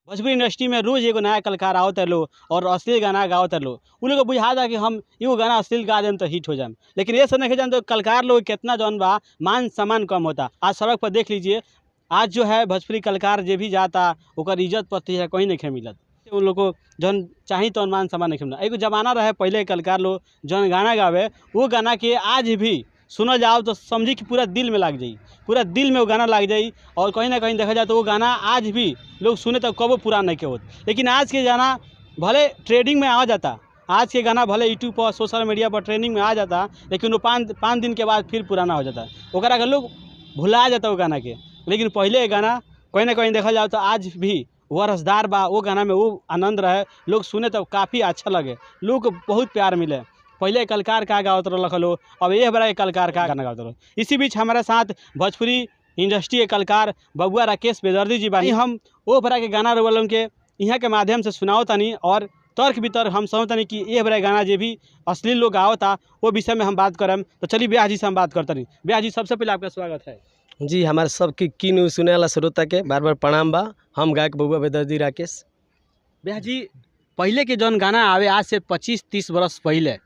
Bhojpuri industry में रोज एगो नया कलाकार आवत लो और अश्लील गाना गावत लो। उन लोग को बुझा था कि हम एगो गाना अश्लील गा दें तो हिट हो जाए, लेकिन ये सब नहीं जान तो कलाकार लोग कितना जौन बा मान सम्मान कम होता। आज सड़क पर देख लीजिए, आज जो है भोजपुरी कलाकार जो भी जाता ओकर इज्जत प्रतिष्ठा कहीं नहीं मिलत। उन लोग को जौन चाही तो मान सम्मान नहीं मिलता। एगो जमाना रहे पहले कलाकार लोग जौन गाना गावे वो गाना के आज भी सुनल जाओ तो समझी कि पूरा दिल में लग जाई, पूरा दिल में वो गाना लग जाई। और कहीं ना कहीं देखा जाए तो वो गाना आज भी लोग सुने तो कबो पुराना नहीं के होता। लेकिन आज के गाना भले ट्रेंडिंग में आ जाता, आज के गाना भले यूट्यूब पर सोशल मीडिया पर ट्रेंडिंग में आ जाता, लेकिन वो पाँच दिन के बाद फिर पुराना हो जाता। ओकरा के लोग भुला जाता वो गाना के। लेकिन पहले गाना कहीं ना कहीं देखा जाए तो आज भी वो रसदार बा, वो गाना में वो आनंद रहे, लोग सुने तो काफ़ी अच्छा लगे, लोग को बहुत प्यार मिले। पहले कलाकार का गावत रखलो, अब ये बड़ा कलाकार का गाना गावत रहो। इसी बीच हमारे साथ भोजपुरी इंडस्ट्री के कलाकार बबुआ राकेश बेदर्दी जी बानी। हम वो बड़ा के गाना रोल के यहाँ के माध्यम से सुनाओ तनी और तर्क वितर्क हम समझतनी कि ये बड़ा गाना जो भी अश्लील लोग गावता वो विषय में हम बात करम। तो चलिए ब्याह जी से हम बात करते नहीं। ब्याह जी, सबसे पहले आपका स्वागत है जी। हमारे सबके की सुने वाला श्रोता के बार बार प्रणाम बा। हम गायक बबुआ बेदर्दी राकेश। ब्याह जी, पहले के जौन गाना आवे आज से 25-30 बरस पहले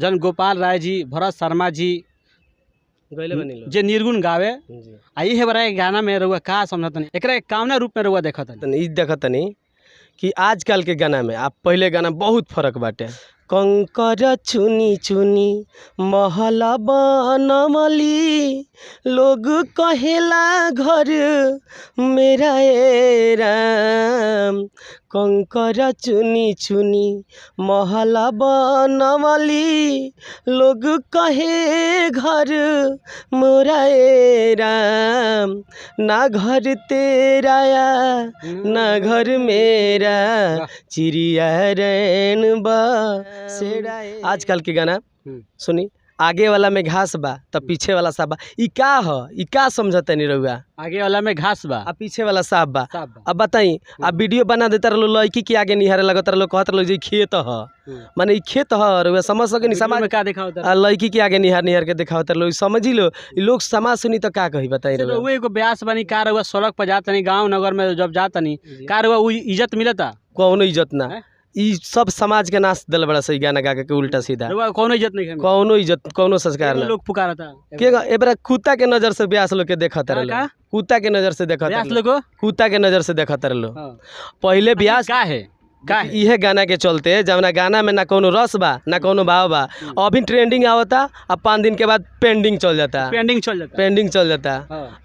जौन गोपाल राय जी, भरत शर्मा जी जे निर्गुण गावे, ये बड़ा गाना में रहुआ का समझतनी, एकरा कामना रूप में रहुआ देखतनी? ई देखतनी कि आजकल के गाना में आप पहले गाना बहुत फर्क बाटे। कंकर चुनी चुनी महला बनमली, लोग कहेला घर मेरा ए राम। कंकर चुनी चुनी महला बनमली, लोग कहे घर मोरा ए राम। ना घर तेरा ना घर मेरा, चिड़िया रैन बा। आजकल के गाना सुनी, आगे वाला में घास बा तो पीछे वाला साफ बा। ई का समझते नहीं रहुआ? आगे वाला में घास बा और पीछे वाला साफ बा। अब बताई, आप वीडियो बना देता रहो लड़की के आगे निहारे लगता रहो, कहत रहो जी खेत ह, माने ई खेत ह। रहुआ समझ सके नहीं? समाज में का दिखाओ? लड़की के आगे निहार के दिखावत रहो, समझी लो। लोग समाज सुनी तो का कही बताई रहुआ? वो एगो ब्यास बनी का रहुआ सड़क पर जातनी, गाँव नगर में जब जातनी का रहुआ वो इज्जत मिलता? कौनो इज्जत ना। ई सब समाज के नाश दिल बड़ा सही गाना गा के उल्टा सीधा। कौनो इज्जत नहीं, कौनो इज्जत, कौनो संस्कार ना। लोग पुकारता के एबरा कुत्ता के नजर से ब्यास लोग के देखत रहो, कुत्ता के नजर से देखत रहो, कुत्ता के नजर से देखत रहो। पहले ब्यास का है का इहे गाना के चलते जवना गाना में ना कोनो रस बा ना कोनो भाव बा, अभी ट्रेंडिंग आवता, अब 5 दिन के बाद पेंडिंग चल जाता। पेंडिंग चल जाता।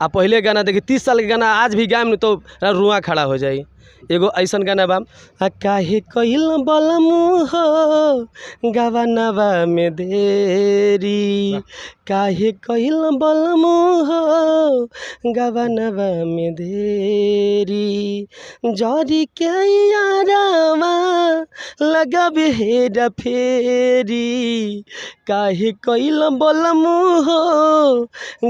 आ पहले गाना देखिए 30 साल के गाना आज भी गायब तो रुआ खड़ा हो जाई। एगो ऐसन गाना बा, काहे कइल बलमु हो गवनवा में देरी, काहे कइल बलमु हो गवनवा में देरी, जरी के यारवा लगाबे हेरा फेरी, काहे कइल बलमु हो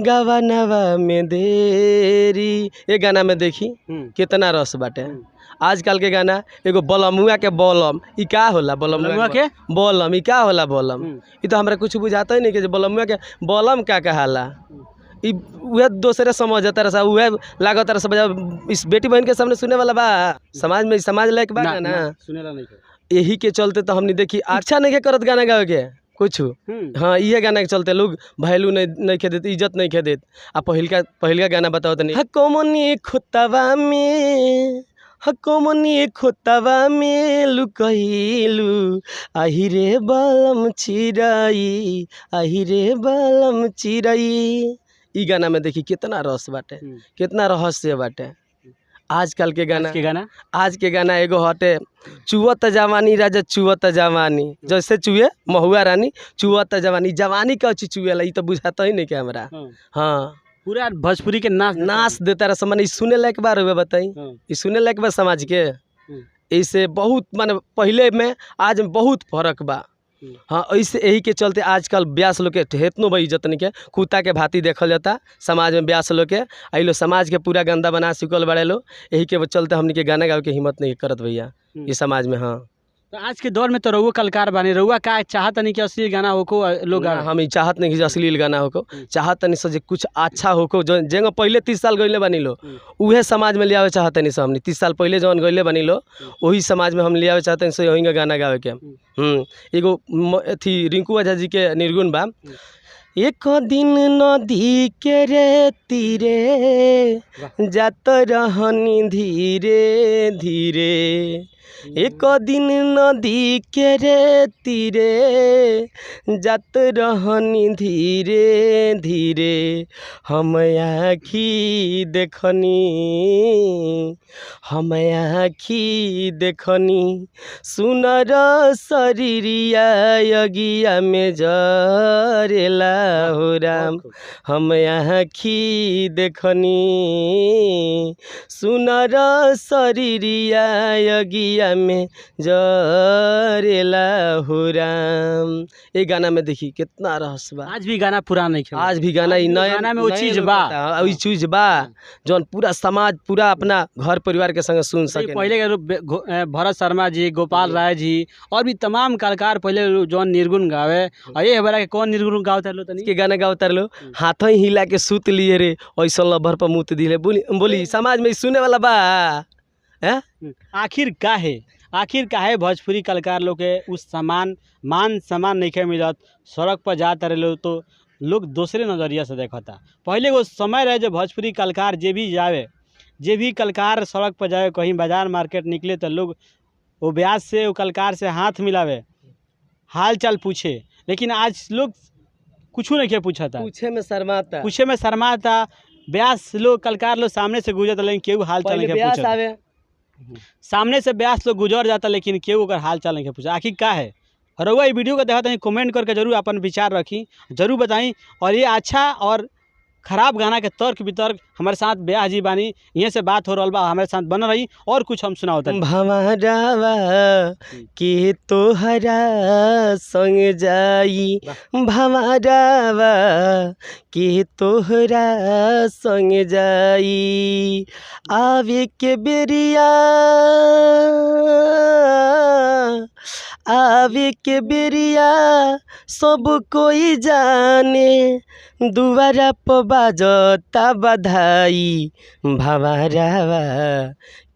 गवनवा में देरी। ये गाना में देखी कितना रस बाटे। आजकल के गाना एगो बलमुआ के बलम, ई का होला? बलमुआ के बलम, ई का होला बलम? ई तो हमरा कुछ बुझाता ही नहीं कि बलमुआ के बलम का कहाला। ई वह दूसरे समझता रहा, वह लागत रहा इस बेटी बहन के सामने सुने वाला बा। समाज में समाज लायक बा ना, सुनेला नहीं। यही के चलते तो हमने देखी अच्छा नहीं करत गाना गावे के कुछ। हाँ, ये गाना के चलते लोग वैल्यू नहीं खे देते, इज्जत नहीं खे देते। आ पहिलका गाना बताओ तनी, हकोमनी खोतवा में, हकोमनी खोतवा में लुकइलू, आही रे बलम चिराई, आही रे बलम चिराई। ई गाना में देखी कितना रस बाटे, कितना रहस्य बाटे। आजकल के गाना एगो हटे, चुवत जवानी राजा चुवत जवानी, जैसे चुए महुआ रानी, चुवत जवानी। जवानी का चीज चुएला, ई तो बुझाता ही नहीं के हमरा। हाँ, पूरा भोजपुरी के नाश देता रहा। माने सुने लायक बार हुए बताई, ई सुने लायक बा समाज के। ऐसे बहुत माने पहले में आज में बहुत फर्क बा। हाँ, ऐसे यही के चलते आजकल ब्यास लोग के हेतनो बा इज्जत नहीं के, कुत्ता के भांति देखल जाता समाज में ब्यास लोग के। आई लो समाज के पूरा गंदा बना चुकल बड़े लो, यही के चलते हमने के गाना गावे के हिम्मत नहीं करत भैया ये समाज में। हाँ, तो आज के दौर में तो रउआ कलाकार बानी, रउआ का चाहत नहीं कि असली गाना होको लोग ना, हम ई चाहत नहीं कि अश्लील गाना होको, चाहत नहीं सो जे कुछ अच्छा होको। जो जेंगा पहले 30 साल गइले बनी लो उहे समाज में ले आवे चाहत नहीं सो। हमनी 30 साल पहले जौन गइले बनी लो वही समाज में हम ले आवे चाहते हैं सो यही गाना गावे के। एगो अथी रिंकू ओझा जी के निर्गुण बा, एक दिन नदी के रे तीरे जात रहनी धीरे धीरे, एक दिन नदी के रे तीरे जात रहनी धीरे धीरे, हम आँखी देखनी हम आँखी देखनी सुनर शरीरिया यगिया में जरेला हो राम, हम आँखी देखनी सुनर शरीरिया यगिया में जरेला हो राम। ये गाना में देखी कितना रहस्य बा। आज भी गाना पुराना नहीं, आज भी गाना ई नए गाना में वो चीज बा, वही चीज बा जौन पूरा समाज पूरा अपना घर परिवार के संग सुन सके। पहले के भरत शर्मा जी, गोपाल राय जी और भी तमाम कलाकार पहले जौन निर्गुण गावे, और ये हमारा के कौन निर्गुण गावता लो तनी के गाना गावता लो, हाथ ही हिला के सूत लिए रे ऐसा लभर पर मुत दिले। बोली समाज में सुने वाला बा है। आखिर काहे भोजपुरी कलाकार लोग के उस मान सम्मान नहीं के मिलत, सड़क पर जाते रहे लो तो लोग दूसरे नज़रिया से देखता। पहले वो समय रहे जो भोजपुरी कलाकार जे भी कलाकार सड़क पर जाए, कहीं बाजार मार्केट निकले तो लोग वो ब्याज से वो कलाकार से हाथ मिलावे, हाल चाल पूछे। लेकिन आज लोग कुछ नहीं के पूछता, पूछे में शर्माता। ब्यास लोग कलाकार लोग सामने से गुजरता लेकिन केहू हाल चाल नहीं पूछता, सामने से ब्यास लोग गुजर जाता लेकिन केहू अगर हाल चाल नहीं पूछा। आखिर का है रउआ ये वीडियो को देखा तो कमेंट करके जरूर अपन विचार रखी, जरूर बताई। और ये अच्छा और ख़राब गाना के तर्क वितर्क हमारे साथ ब्याह जी बानी, यहाँ से बात हो रहा बा, हमारे साथ बन रही और कुछ हम सुनाओ। भंवरावा के तोहरा संग जाई, भंवरावा के तोहरा संग जाई, आवे के बेरिया आवे के बेरिया सब कोई जाने, दुआरा पर बाजता बधाई, भंवरावा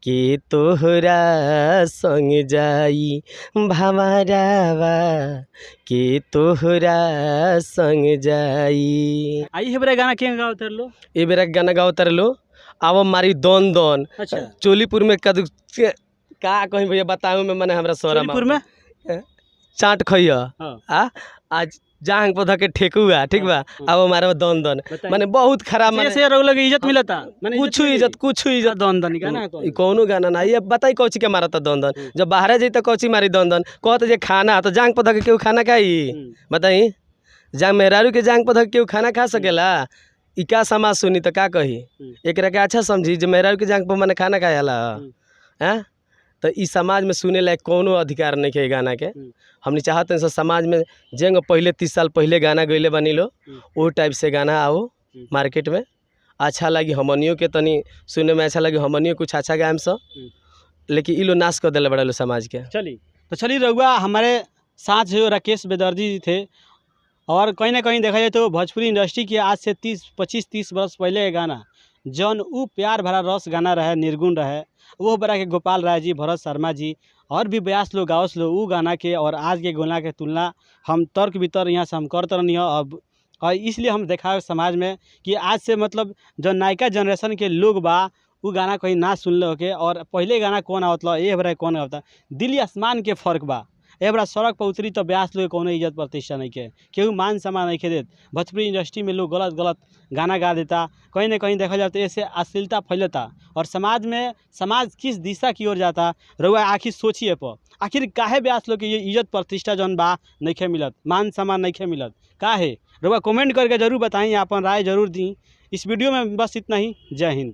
के तोहरा संग जाई, भंवरावा के तोहरा संग जाई। आई है बेरा गाना क्या गाओ लो, ये बेरा गाना गाओ लो, आव मारी दोन दोन। अच्छा, चोलीपुर में कदू का कहीं भैया बताऊँ मैं, मैंने हमरा सोरापुर में चाट खइया आज जांग पौधा के ठेकुआ, ठीक बा। अब हमारे दोन दोन माने बहुत खराब, माने से लोग इज्जत मिलता, कुछ इज्जत दोन दोन गाना कोनो गाना ना। ये बताई कौची के मारता दोन दोन, जब बाहर जाई तो कौची मारी दोन दोन। कहते जे खाना तो जांग पौधा के केहू खाना खाई, बताई जांग मेहरारू के जांग पौधा के केहू खाना खा सकेला? ई का समाज सुनी तो का कही, एकरा के अच्छा समझी जे मेहरारू के जांग पर मैंने खाना खाएला हैं। तो इस समाज में सुने लायक कोनो अधिकार नहीं है गाना के। हमने चाहते हैं समाज में जेंग पहले 30 साल पहले गाना गईले बनी लो वो टाइप से गाना आओ मार्केट में, अच्छा लगी हमनियों के, तनी सुने में अच्छा लगी हमनियों कुछ अच्छा गायम सब। लेकिन ये लो नाश कर दिले बड़ा लो समाज के। चलिए रघुआ हमारे साथ जो राकेश बेदर्जी जी थे, और कहीं ना कहीं देखा जाए तो भोजपुरी इंडस्ट्री के आज से 25-30 वर्ष पहले का गाना जौन ऊ प्यार भरा रस गाना रहे, निर्गुण रहे, वो बड़ा के गोपाल राय जी, भरत शर्मा जी और भी ब्यास लोग गावस लो ऊ गाना के, और आज के गाना के तुलना हम तर्क वितर्क यहाँ से हम करते रहनी हो। अब और इसलिए हम देखा समाज में कि आज से मतलब जो नायका जनरेशन के लोग बा वो गाना कहीं ना सुन लो के, और पहले गाना कौन आवत लो ये बड़ा कौन आवता, दिल्ली आसमान के फ़र्क बा। ए बड़ा सड़क पर उतरी तो ब्यास लोग कोनो इज्जत प्रतिष्ठा नहीं के, केहू मान सम्मान नहीं के देत। भोजपुरी इंडस्ट्री में लोग गलत गाना गा देता, कहीं ना कहीं देखा जाता है ऐसे अश्लीलता फैलता, और समाज किस दिशा की ओर जाता। रउआ आखिर सोचिए पर आखिर काहे ब्यास लोग के ये इज्जत प्रतिष्ठा जौन बा नहीं के मिलत, मान सम्मान नहीं के मिलत, काहे? रउआ कमेंट करके जरूर बताई, अपन राय जरूर दी। इस वीडियो में बस इतना ही। जय हिंद।